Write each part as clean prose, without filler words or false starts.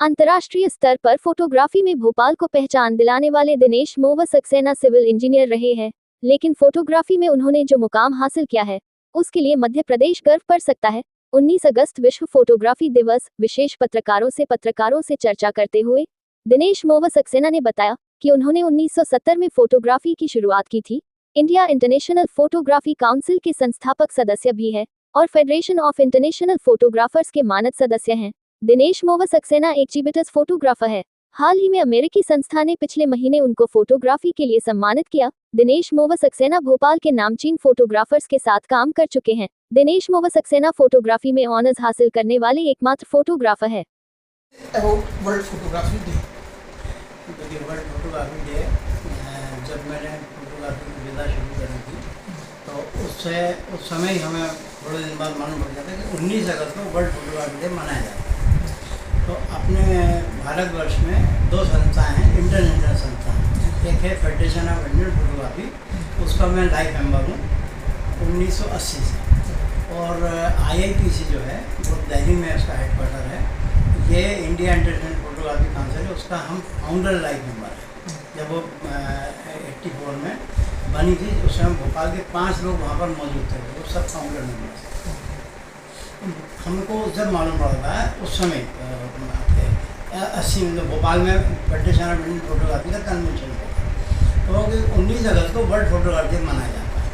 अंतर्राष्ट्रीय स्तर पर फोटोग्राफी में भोपाल को पहचान दिलाने वाले दिनेश मोवा सक्सेना सिविल इंजीनियर रहे हैं, लेकिन फोटोग्राफी में उन्होंने जो मुकाम हासिल किया है उसके लिए मध्य प्रदेश गर्व कर सकता है। 19 अगस्त विश्व फोटोग्राफी दिवस विशेष पत्रकारों से चर्चा करते हुए दिनेश मोवा सक्सेना ने बताया कि उन्होंने 1970 में फोटोग्राफी की शुरुआत की थी। इंडिया इंटरनेशनल फोटोग्राफी काउंसिल के संस्थापक सदस्य भी है और फेडरेशन ऑफ इंटरनेशनल फोटोग्राफर्स के मानद सदस्य हैं। दिनेश मोवा सक्सेना एक एग्जिबिटर्स फोटोग्राफर है। हाल ही में अमेरिकी संस्था ने पिछले महीने उनको फोटोग्राफी के लिए सम्मानित किया। दिनेश मोवा सक्सेना भोपाल के नामचीन फोटोग्राफर्स के साथ काम कर चुके हैं। दिनेश मोवा सक्सेना फोटोग्राफी में ऑनर्स हासिल करने वाले एकमात्र फोटोग्राफर है। World photography day, world photography day जब मैंने फोटोग्राफी की विधा शुरू करी थी तो उस समय ही हमें थोड़े दिन बाद मालूम पड़ जाता है कि 19 अगस्त को वर्ल्ड फोटोग्राफी डे मनाया जाता है। तो अपने भारतवर्ष में दो संस्थाएं हैं, इंटरनेशनल संस्थाएं। एक है फेडरेशन ऑफ इंडियन फोटोग्राफी, उसका मैं लाइफ मेंबर हूँ 1980 से, और IIPC जो है वो दिल्ली में उसका हेडक्वार्टर है। ये इंडिया इंटरनेशनल फोटोग्राफी काउंसिल है, उसका हम फाउंडर लाइफ मेंबर है। जब वो 84 में बनी थी उस समय भोपाल के 5 लोग वहाँ पर मौजूद थे, वो सब फाउंडर मेंबर थे। हमको जब मालूम पड़ता है उस समय 80 में भोपाल में फेडरेशन ऑफ इंडियन फोटोग्राफी का कन्वेंशन होता है, तो 19 अगस्त को वर्ल्ड फोटोग्राफी डे मनाया जाता है।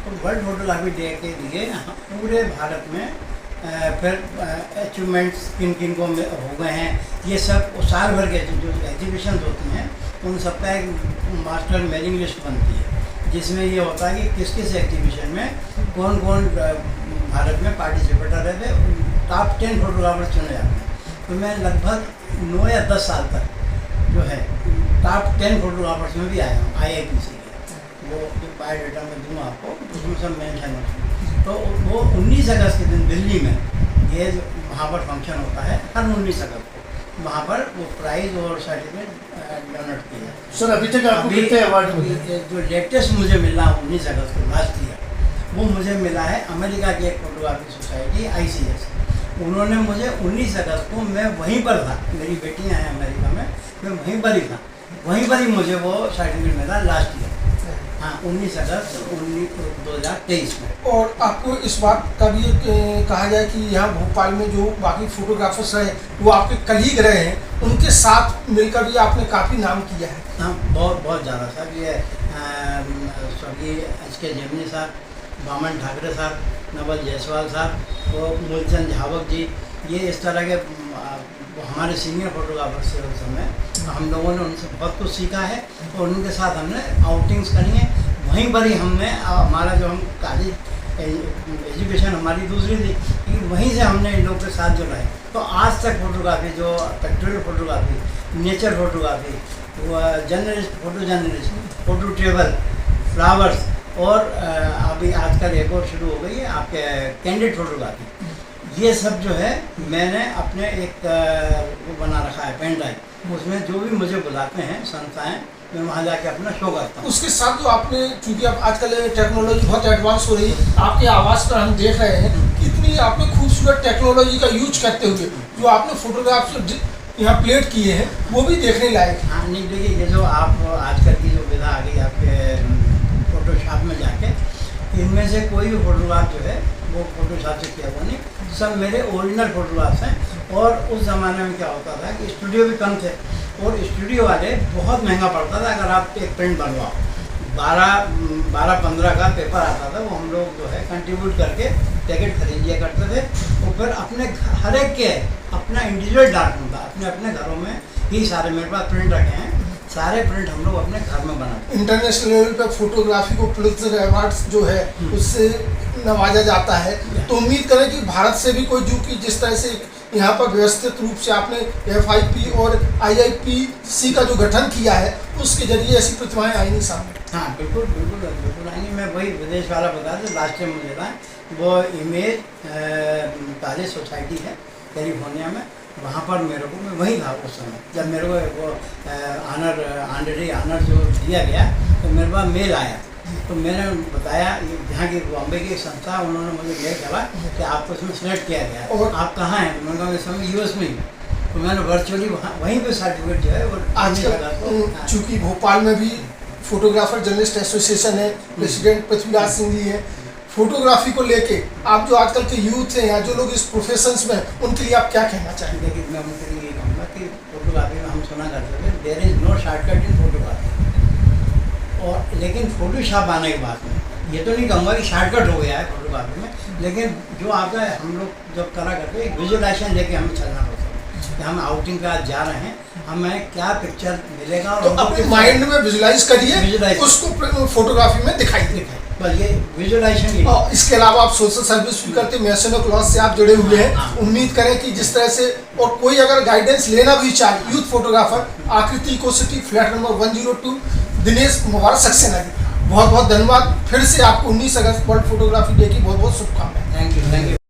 तो वर्ल्ड फोटोग्राफी डे के लिए पूरे भारत में फिर अचीवमेंट्स किन किन को हो गए हैं, ये सब साल भर के जो एग्जीबिशन होती हैं उन सबका एक मास्टर मेलिंग लिस्ट बनती है, जिसमें ये होता है कि किस किस एग्जीबिशन में कौन कौन भारत में पार्टिसिपेटर रहे थे। टॉप 10 फोटोग्राफर चुने जाते हैं। तो मैं लगभग 9 या 10 साल तक जो है टॉप 10 फोटोग्राफर्स में भी आया हूँ IIPC के। वो जो बायोडाटा में दूँगा आपको, उसमें सब मेंशन होता। तो वो 19 अगस्त के दिन दिल्ली में ये वहाँ पर फंक्शन होता है, हर 19 अगस्त को वहाँ पर वो प्राइज़ और सर्टिफिकेट डोनेट किया जाता है। सर, अभी तक आपको कितने अवार्ड मिले? जो लेटेस्ट मुझे मिला 19 अगस्त को लास्ट ईयर, वो मुझे मिला है अमेरिका की एक फोटोग्राफी सोसाइटी ICS। उन्होंने मुझे 19 अगस्त को, मैं वहीं पर था, मेरी बेटियां हैं अमेरिका में, मैं वहीं पर ही था, वहीं पर ही मुझे वो सर्टिफिकेट मिला लास्ट ईयर। हाँ, 19 अगस्त 2023 में। और आपको इस बात का भी कहा जाए कि यहाँ भोपाल में जो बाकी फोटोग्राफर्स रहे वो आपके कलीग रहे हैं, उनके साथ मिलकर भी आपने काफ़ी नाम किया है। हाँ, बहुत ज़्यादा सर। ये स्वर्गीय HK जेमिनी साहब, बामन ठाकरे साहब, नवल जायसवाल साहब, वो मूलचंद झावक जी, ये इस तरह के हमारे सीनियर फोटोग्राफर्स थे उस समय। हम लोगों ने उनसे बहुत कुछ सीखा है और उनके साथ हमने आउटिंग्स करी हैं। वहीं पर ही हमने हमारा जो हम कॉलेज एजुकेशन हमारी दूसरी थी, लेकिन वहीं से हमने इन लोगों के साथ जुड़ा है। तो आज तक फोटोग्राफी, जो pectoral photography, nature photography, journalist, photo journalist, photo travel, flowers, और अभी आजकल एक और शुरू हो गई है आपके कैंडिड फोटोग्राफी, ये सब जो है मैंने अपने एक वो बना रखा है पेन ड्राइव। उसमें जो भी मुझे बुलाते हैं संस्थाएं, मैं वहाँ जाके अपना शो करता हूँ। उसके साथ जो आपने, चूँकि अब आजकल टेक्नोलॉजी बहुत एडवांस हो रही है, आपके आवाज़ पर हम देख रहे हैं कितनी आपने खूबसूरत टेक्नोलॉजी का यूज करते हुए जो आपने फोटोग्राफ यहाँ प्लेट किए हैं वो भी देखने लायक। हाँ, नहीं देखिए, ये जो आप आजकल की जो विधा आ गई आपके फोटोशॉप में जाके, इनमें से कोई भी फोटोग्राफ जो है वो फोटोशॉप से किया हुआ नहीं, सब मेरे ओरिजिनल फोटोग्राफ्स हैं। और उस ज़माने में क्या होता था कि स्टूडियो भी कम थे और स्टूडियो वाले बहुत महंगा पड़ता था अगर आप एक प्रिंट बनवाओ। 12-15 का पेपर आता था, वो हम लोग जो है कंट्रीब्यूट करके पैकेट खरीद लिया करते थे और फिर अपने हर एक के अपना इंडिविजुअल डार्क होता, अपने घरों में ही सारे मेरे पास प्रिंट रखे हैं, सारे प्रिंट हम लोग अपने घर में बनाते हैं। इंटरनेशनल लेवल पर फोटोग्राफी को पुलित्जर अवार्ड्स जो है उससे नवाजा जाता है, तो उम्मीद करें कि भारत से भी कोई, जो कि जिस तरह से यहाँ पर व्यवस्थित रूप से आपने FIP और IIPC का जो गठन किया है उसके जरिए ऐसी प्रतिभाएं आएंगी सामने। हाँ, बिल्कुल बिल्कुल बिल्कुल आएंगी। मैं वही विदेश वाला बता दें, लास्ट टाइम मुझे था वो इमेज कॉलेज सोसाइटी है कैलिफोर्निया में, वहाँ पर मेरे को, मैं वहीं था उस समय जब मेरे को वो ऑनरेरी ऑनर जो दिया गया, तो मेरे पास मेल आया। तो मैंने बताया, यहाँ की बॉम्बे की संस्था, उन्होंने मुझे मेल करा कि आपको इसमें सिलेक्ट किया गया और आप कहाँ हैं। मैंने कहा इस समय US में ही। तो मैंने वर्चुअली वहीं पे सर्टिफिकेट जो है वो आजकल चूंकि भोपाल में भी फोटोग्राफर जर्नलिस्ट एसोसिएशन है, प्रेसिडेंट पृथ्वीराज सिंह जी है, फोटोग्राफी को लेके आप जो आजकल के यूथ हैं या जो लोग इस प्रोफेशंस में, उनके लिए आप क्या कहना चाहेंगे? देखिए, मैं उनके लिए ये कहूँगा कि फोटोग्राफी में हम सुना करते थे there is no shortcut in photography, और लेकिन फोटोशॉप आने के बाद में ये तो नहीं कहूँगा कि शॉर्टकट हो गया है फोटोग्राफी में, लेकिन जो आता है हम लोग जब करा करते हैं विजुअलाइजेशन लेके हमें चलना पड़ता है कि हम आउटिंग पे आज जा रहे हैं, हमें क्या पिक्चर मिलेगा, तो अपने माइंड में विजुलाइज करिए, Visualize। उसको फोटोग्राफी में दिखाइए। बस ये विजुअलाइजेशन ही। और इसके अलावा आप सोशल सर्विस भी करते हैं, मैसेनो क्लॉथ से आप जुड़े हुए हैं। हाँ। उम्मीद करें कि जिस तरह से, और कोई अगर गाइडेंस लेना भी चाहे youth photographer, Aakriti eco city flat number 102 Dinesh Mubarak Saxena ji, बहुत बहुत धन्यवाद। फिर से आपको 19 अगस्त वर्ल्ड फोटोग्राफी डे की बहुत बहुत शुभकामनाएं। Thank you.